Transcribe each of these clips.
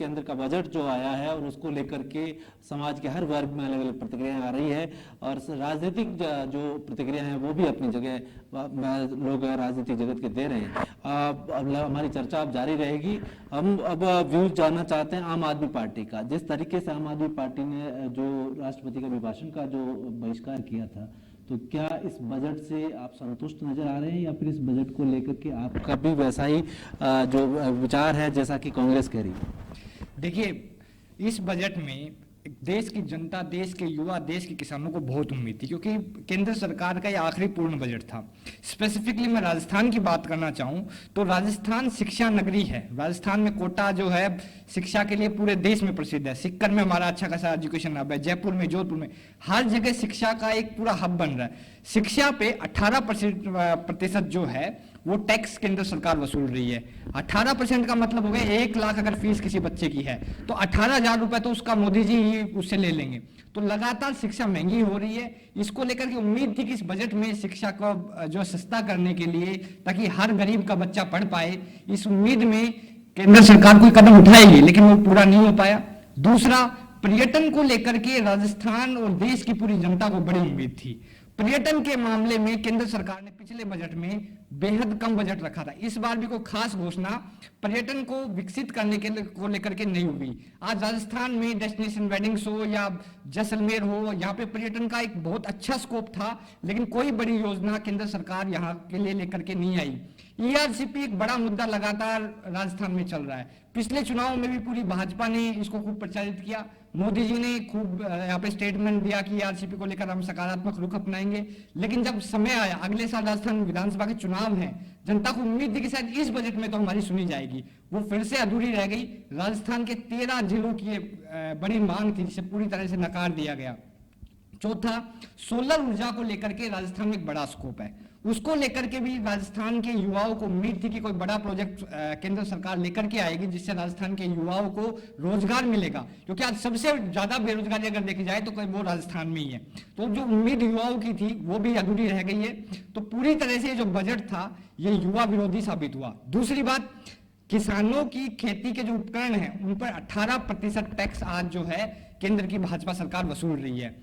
केंद्र का बजट जो आया है और उसको लेकर के समाज के हर वर्ग में अलग अलग प्रतिक्रियाएं आ रही है और राजनीतिक जो प्रतिक्रिया है वो भी अपनी जगह लोग राजनीतिक जगत के दे रहे हैं। अब हमारी चर्चा अब जारी रहेगी। हम अब व्यूज जानना चाहते हैं आम आदमी पार्टी का। जिस तरीके से आम आदमी पार्टी ने जो राष्ट्रपति का अभिभाषण का जो बहिष्कार किया था, तो क्या इस बजट से आप संतुष्ट नजर आ रहे हैं या फिर इस बजट को लेकर के आपका भी वैसा ही जो विचार है जैसा कि कांग्रेस कह रही है? देखिए, इस बजट में देश की जनता, देश के युवा, देश के किसानों को बहुत उम्मीद थी, क्योंकि केंद्र सरकार का ये आखिरी पूर्ण बजट था। स्पेसिफिकली मैं राजस्थान की बात करना चाहूँ तो राजस्थान शिक्षा नगरी है। राजस्थान में कोटा जो है शिक्षा के लिए पूरे देश में प्रसिद्ध है। सिक्कर में हमारा अच्छा खासा एजुकेशन हब है, जयपुर में, जोधपुर में, हर जगह शिक्षा का एक पूरा हब बन रहा है। शिक्षा पे 18% जो है वो टैक्स केंद्र सरकार वसूल रही है। 18% का मतलब हो गया 1 लाख अगर फीस किसी बच्चे की है तो 18,000 रुपए तो उसका मोदी जी ही उससे ले लेंगे। तो लगातार शिक्षा महंगी हो रही है। इसको लेकर के उम्मीद थी कि इस बजट में शिक्षा को जो सस्ता करने के लिए, ताकि हर गरीब का बच्चा पढ़ पाए, इस उम्मीद में केंद्र सरकार कोई कदम उठाएगी, लेकिन वो पूरा नहीं हो पाया। दूसरा, पर्यटन को लेकर के राजस्थान और देश की पूरी जनता को बड़ी उम्मीद थी। पर्यटन के मामले में केंद्र सरकार ने पिछले बजट में बेहद कम बजट रखा था। इस बार भी कोई खास घोषणा पर्यटन को विकसित करने को लेकर के नहीं हुई। आज राजस्थान में डेस्टिनेशन वेडिंग्स हो या जैसलमेर हो, यहाँ पे पर्यटन का एक बहुत अच्छा स्कोप था, लेकिन कोई बड़ी योजना केंद्र सरकार यहाँ के लिए लेकर के नहीं आई। ईआरसीपी एक बड़ा मुद्दा लगातार राजस्थान में चल रहा है। पिछले चुनाव में भी पूरी भाजपा ने इसको खूब प्रचारित किया। मोदी जी ने खूब यहाँ पे स्टेटमेंट दिया कि ईआरसीपी को लेकर हम सकारात्मक रुख अपनाएंगे, लेकिन जब समय आया, अगले साल राजस्थान विधानसभा के चुनाव हैं, जनता को उम्मीद थी कि शायद इस बजट में तो हमारी सुनी जाएगी, वो फिर से अधूरी रह गई। राजस्थान के 13 जिलों की बड़ी मांग थी जिसे पूरी तरह से नकार दिया गया। चौथा, सोलर ऊर्जा को लेकर के राजस्थान में एक बड़ा स्कोप है, उसको लेकर के भी राजस्थान के युवाओं को उम्मीद थी कि कोई बड़ा प्रोजेक्ट केंद्र सरकार लेकर के आएगी जिससे राजस्थान के युवाओं को रोजगार मिलेगा, क्योंकि आज सबसे ज्यादा बेरोजगारी अगर देखी जाए तो वो राजस्थान में ही है। तो जो उम्मीद युवाओं की थी वो भी अधूरी रह गई है। तो पूरी तरह से जो बजट था ये युवा विरोधी साबित हुआ। दूसरी बात, किसानों की खेती के जो उपकरण हैं उन पर 18% टैक्स आज जो है केंद्र की भाजपा सरकार वसूल रही है।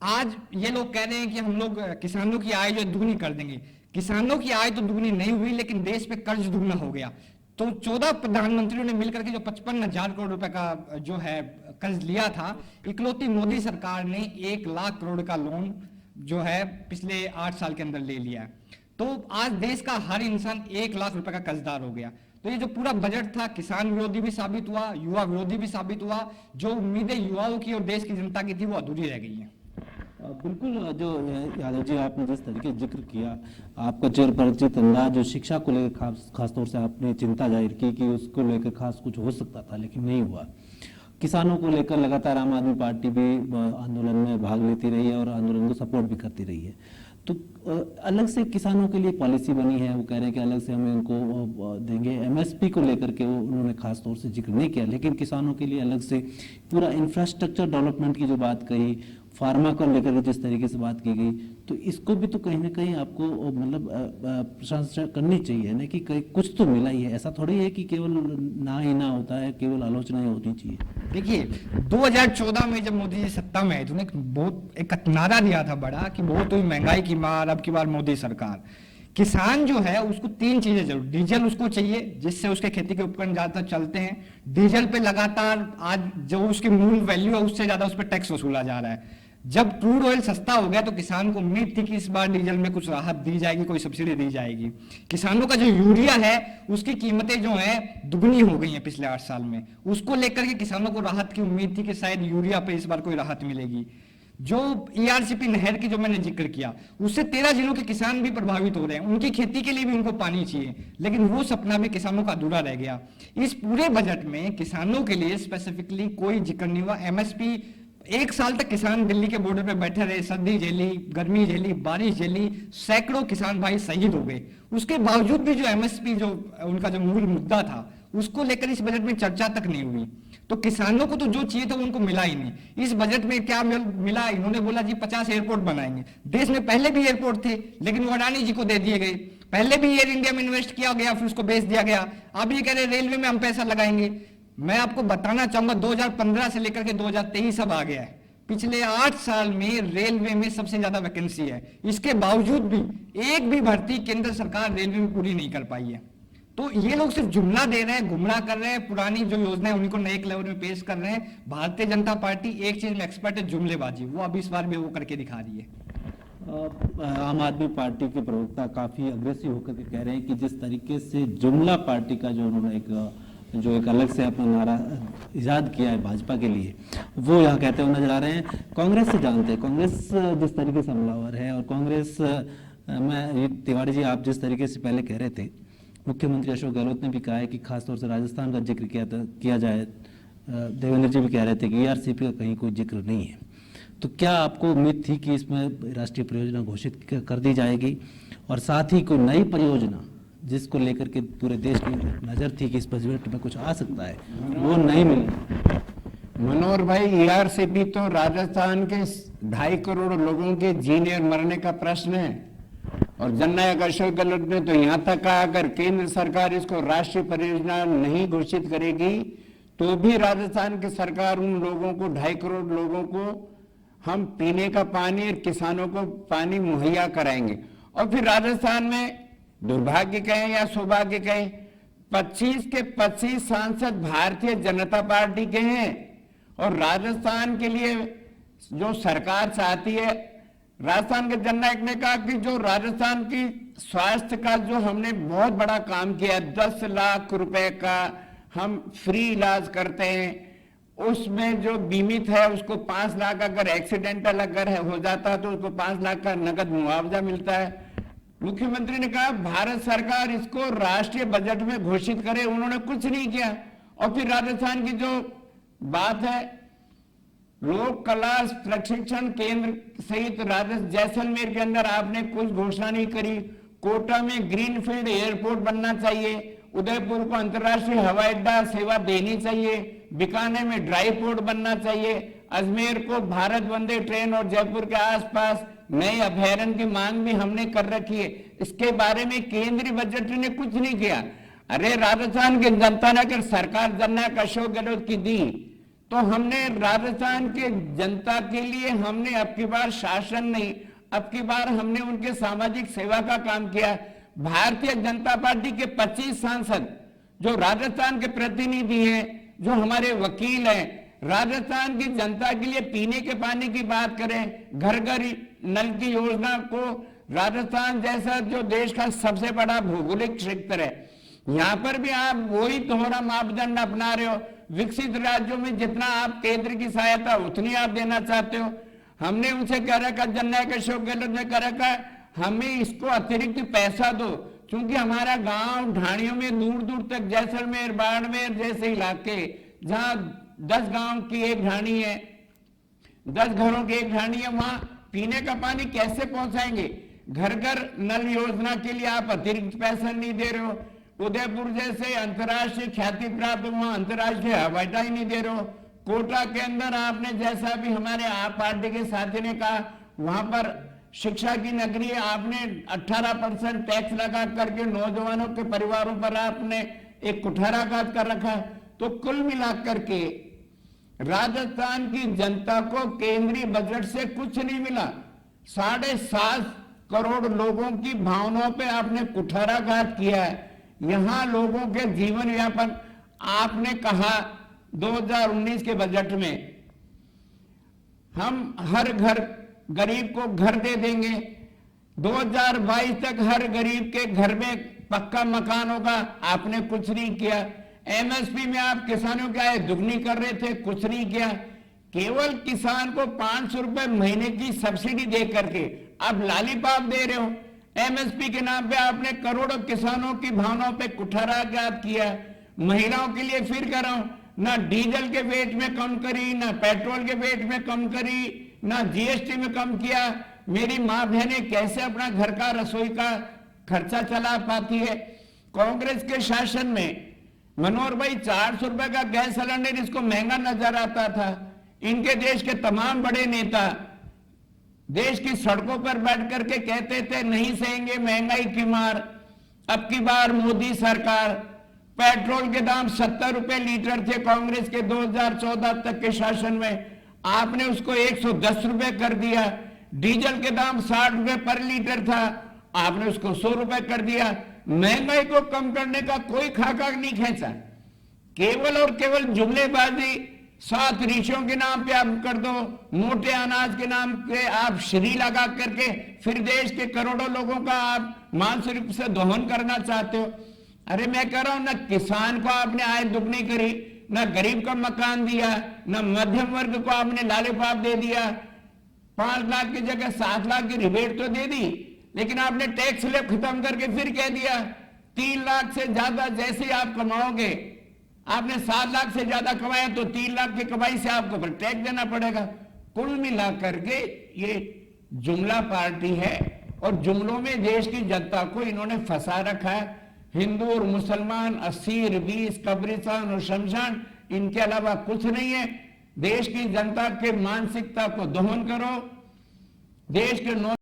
आज ये लोग कह रहे हैं कि हम लोग किसानों की आय जो दुगनी कर देंगे। किसानों की आय तो दुगनी नहीं हुई, लेकिन देश पे कर्ज दुगना हो गया। तो 14 प्रधानमंत्रियों ने मिलकर के जो 55,000 करोड़ रुपए का जो है कर्ज लिया था, इकलौती मोदी सरकार ने 1 लाख करोड़ का लोन जो है पिछले 8 साल के अंदर ले लिया है। तो आज देश का हर इंसान 1 लाख रुपए का कर्जदार हो गया। तो ये जो पूरा बजट था किसान विरोधी भी साबित हुआ, युवा विरोधी भी साबित हुआ। जो उम्मीदें युवाओं की और देश की जनता की थी वो अधूरी रह गई है। बिल्कुल, जो यादव जी आपने जिस तरीके जिक्र किया, आपका चिरपरिचित अंदाज जो शिक्षा को लेकर खासतौर से आपने चिंता जाहिर की कि उसको लेकर खास कुछ हो सकता था लेकिन नहीं हुआ। किसानों को लेकर लगातार आम आदमी पार्टी भी आंदोलन में भाग लेती रही है और आंदोलन को सपोर्ट भी करती रही है। तो अलग से किसानों के लिए पॉलिसी बनी है, वो कह रहे हैं कि अलग से हम इनको देंगे। एमएसपी को लेकर के उन्होंने खास तौर से जिक्र नहीं किया, लेकिन किसानों के लिए अलग से पूरा इंफ्रास्ट्रक्चर डेवलपमेंट की जो बात कही, फार्मा को लेकर जिस तरीके से बात की गई, तो इसको भी तो कहीं ना कहीं आपको मतलब प्रशंसा करनी चाहिए ना कि कुछ तो मिला ही है। ऐसा थोड़ी है कि केवल ना ही ना होता है, केवल आलोचना ही होनी चाहिए। देखिए, 2014 में जब मोदी जी सत्ता में आए तो उन्होंने एक नारा दिया था बड़ा कि बहुत हुई महंगाई की मार, अब की बार मोदी सरकार। किसान जो है उसको 3 चीजें जरूर, डीजल उसको चाहिए जिससे उसके खेती के उपकरण ज्यादातर चलते हैं। डीजल पे लगातार आज जो उसकी मूल वैल्यू है उससे ज्यादा उस पर टैक्स वसूला जा रहा है। जब क्रूड ऑयल सस्ता हो गया तो किसान को उम्मीद थी कि इस बार डीजल में कुछ राहत दी जाएगी, कोई सब्सिडी दी जाएगी। किसानों का जो यूरिया है उसकी कीमतें जो है दुगनी हो गई हैं पिछले 8 साल में। उसको लेकर के किसानों को राहत की उम्मीद थी कि शायद यूरिया पे इस बार कोई राहत मिलेगी। जो ईआरसीपी नहर की जो मैंने जिक्र किया उससे 13 जिलों के किसान भी प्रभावित हो रहे हैं, उनकी खेती के लिए भी उनको पानी चाहिए, लेकिन वो सपना भी किसानों का अधूरा रह गया। इस पूरे बजट में किसानों के लिए स्पेसिफिकली कोई जिक्र नहीं हुआ। एमएसपी 1 साल तक किसान दिल्ली के बॉर्डर पे बैठे रहे, सर्दी झेली, गर्मी झेली, बारिश झेली, सैकड़ों किसान भाई शहीद हो गए। उसके बावजूद भी जो एमएसपी जो उनका जो मूल मुद्दा था उसको लेकर इस बजट में चर्चा तक नहीं हुई। तो किसानों को तो जो चाहिए था उनको मिला ही नहीं। इस बजट में क्या मिला, इन्होंने बोला जी 50 एयरपोर्ट बनाएंगे। देश में पहले भी एयरपोर्ट थे लेकिन वो अडानी जी को दे दिए गए। पहले भी एयर इंडिया में इन्वेस्ट किया गया फिर उसको बेच दिया गया। अब ये कह रहे रेलवे में हम पैसा लगाएंगे। मैं आपको बताना चाहूंगा 2015 से लेकर के 2023 अब आ गया है, पिछले 8 साल में रेलवे में सबसे ज्यादा वैकेंसी है, इसके बावजूद भी एक भी भर्ती केंद्र सरकार रेलवे में पूरी नहीं कर पाई है। तो ये लोग सिर्फ जुमला दे रहे हैं, गुमराह कर रहे हैं, पुरानी जो योजना है उन्हीं को नए लेवल में पेश कर रहे हैं। भारतीय जनता पार्टी एक चीज में एक्सपर्ट है, जुमलेबाजी, वो अब इस बार भी वो करके दिखा रही है। आम आदमी पार्टी के प्रवक्ता काफी अग्रेसिव होकर के कह रहे हैं कि जिस तरीके से जुमला पार्टी का जो उन्होंने एक अलग से अपना नारा इजाद किया है भाजपा के लिए, वो यहाँ कहते हुए नजर आ रहे हैं। कांग्रेस से जानते हैं, कांग्रेस जिस तरीके से हमलावर है, और कांग्रेस में तिवारी जी आप जिस तरीके से पहले कह रहे थे, मुख्यमंत्री अशोक गहलोत ने भी कहा है कि खासतौर से राजस्थान का जिक्र किया जाए, देवेंद्र जी भी कह रहे थे कि ईआरसीपी का कहीं कोई जिक्र नहीं है। तो क्या आपको उम्मीद थी कि इसमें राष्ट्रीय परियोजना घोषित कर दी जाएगी, और साथ ही कोई नई परियोजना जिसको लेकर के पूरे देश की नजर थी कि इस बजट में कुछ आ सकता है, वो नहीं मिली? मनोहर भाई, ईआरसीपी तो राजस्थान के 2.5 करोड़ लोगों के जीने और मरने का प्रश्न है, और जननायक अशोक गहलोत ने तो यहां तक कहा अगर केंद्र सरकार इसको राष्ट्रीय परियोजना नहीं घोषित करेगी तो भी राजस्थान की सरकार उन लोगों को 2.5 करोड़ लोगों को हम पीने का पानी और किसानों को पानी मुहैया कराएंगे। और फिर राजस्थान में दुर्भाग्य कहें या सौभाग्य कहें, 25 के 25 सांसद भारतीय जनता पार्टी के हैं, और राजस्थान के लिए जो सरकार चाहती है, राजस्थान के जननायक ने कहा कि जो राजस्थान की स्वास्थ्य का जो हमने बहुत बड़ा काम किया, 10 लाख रुपए का हम फ्री इलाज करते हैं, उसमें जो बीमित है उसको 5 लाख, अगर एक्सीडेंटल अगर हो जाता है तो उसको 5 लाख का नगद मुआवजा मिलता है। मुख्यमंत्री ने कहा भारत सरकार इसको राष्ट्रीय बजट में घोषित करे, उन्होंने कुछ नहीं किया। और फिर राजस्थान की जो बात है, लोक कला प्रशिक्षण केंद्र सहित राजस्थान जैसलमेर के अंदर आपने कुछ घोषणा नहीं करी। कोटा में ग्रीनफील्ड एयरपोर्ट बनना चाहिए, उदयपुर को अंतर्राष्ट्रीय हवाई अड्डा सेवा देनी चाहिए, बीकानेर में ड्राई पोर्ट बनना चाहिए, अजमेर को भारत वंदे ट्रेन और जयपुर के आसपास नए अभयारण्य की मांग भी हमने कर रखी है। इसके बारे में केंद्रीय बजट ने कुछ नहीं किया। अरे राजस्थान की जनता ने अगर सरकार जननायक अशोक गहलोत की दी तो हमने राजस्थान के जनता के लिए हमने अब की बार शासन नहीं, अब की बार हमने उनके सामाजिक सेवा का काम किया। भारतीय जनता पार्टी के 25 सांसद जो राजस्थान के प्रतिनिधि हैं, जो हमारे वकील हैं, राजस्थान की जनता के लिए पीने के पानी की बात करें, घर घर नल की योजना को, राजस्थान जैसा जो देश का सबसे बड़ा भौगोलिक क्षेत्र है, यहां पर भी आप वही दोहरा मापदंड अपना रहे हो। विकसित राज्यों में जितना आप केंद्र की सहायता उतनी आप देना चाहते हो। हमने उनसे कह रखा, जननायक अशोक गहलोत ने कह रखा हमें इसको अतिरिक्त पैसा दो, क्योंकि हमारा गांव ढाणियों में दूर दूर तक जैसलमेर बाड़मेर जैसे इलाके जहां 10 गांव की एक ढाणी है, 10 घरों की एक ढाणी है, वहां पीने का पानी कैसे पहुंचाएंगे? घर घर नल योजना के लिए आप अतिरिक्त पैसा नहीं दे रहे हो। उदयपुर जैसे अंतर्राष्ट्रीय ख्याति प्राप्त वहां अंतर्राष्ट्रीय हवाई अड्डा ही नहीं दे रहे हो। कोटा के अंदर आपने, जैसा भी हमारे आप पार्टी के साथी ने कहा, वहां पर शिक्षा की नगरी है, आपने 18% टैक्स लगा करके नौजवानों के परिवारों पर आपने एक कुठाराघात कर रखा है। तो कुल मिलाकर के राजस्थान की जनता को केंद्रीय बजट से कुछ नहीं मिला। 7.5 करोड़ लोगों की भावनाओं पे आपने कुठाराघात किया है। यहां लोगों के जीवन यापन, आपने कहा 2019 के बजट में हम हर घर गरीब को घर दे देंगे, 2022 तक हर गरीब के घर में पक्का मकान होगा, आपने कुछ नहीं किया। एमएसपी में आप किसानों की आय दुगनी कर रहे थे, कुछ नहीं किया। केवल किसान को 500 रुपए महीने की सब्सिडी दे करके आप लालीपाप दे रहे हो। एमएसपी के नाम पे आपने करोड़ों किसानों की भावनाओं पे कुठाराघात किया। महिलाओं के लिए फिर कर रहा हूं, ना डीजल के वेट में कम करी, ना पेट्रोल के वेट में कम करी, ना जीएसटी में कम किया। मेरी माँ बहनें कैसे अपना घर का रसोई का खर्चा चला पाती है? कांग्रेस के शासन में मनोहर भाई 400 रुपए का गैस सिलेंडर इसको महंगा नजर आता था। इनके देश के तमाम बड़े नेता देश की सड़कों पर बैठ करके कहते थे नहीं सहेंगे महंगाई की मार। अब की बार मोदी सरकार पेट्रोल के दाम 70 रुपए लीटर थे कांग्रेस के 2014 तक के शासन में, आपने उसको 110 रुपए कर दिया। डीजल के दाम 60 रुपए पर लीटर था, आपने उसको 100 रुपए कर दिया। महंगाई को कम करने का कोई खाका नहीं खींचा, केवल और केवल जुमलेबाजी 7 ऋषियों के नाम पे आप कर दो, मोटे अनाज के नाम पे आप श्री लगा करके फिर देश के करोड़ों लोगों का आप मानसिक रूप से दोहन करना चाहते हो। अरे मैं कह रहा हूं, ना किसान को आपने आय दुगनी करी, ना गरीब का मकान दिया, ना मध्यम वर्ग को आपने लालेपाप दे दिया। 5 लाख की जगह 7 लाख की रिबेट तो दे दी, लेकिन आपने टैक्स स्लैब खत्म करके फिर कह दिया 3 लाख से ज्यादा जैसे ही आप कमाओगे, आपने 7 लाख से ज्यादा कमाया तो 3 लाख की कमाई से आपको फिर टैक्स देना पड़ेगा। कुल मिलाकर के ये जुमला पार्टी है और जुमलों में देश की जनता को इन्होंने फंसा रखा है। हिंदू और मुसलमान, असीर, बीस, कब्रिस्तान और शमशान, इनके अलावा कुछ नहीं है। देश की जनता के मानसिकता को दोहन करो, देश के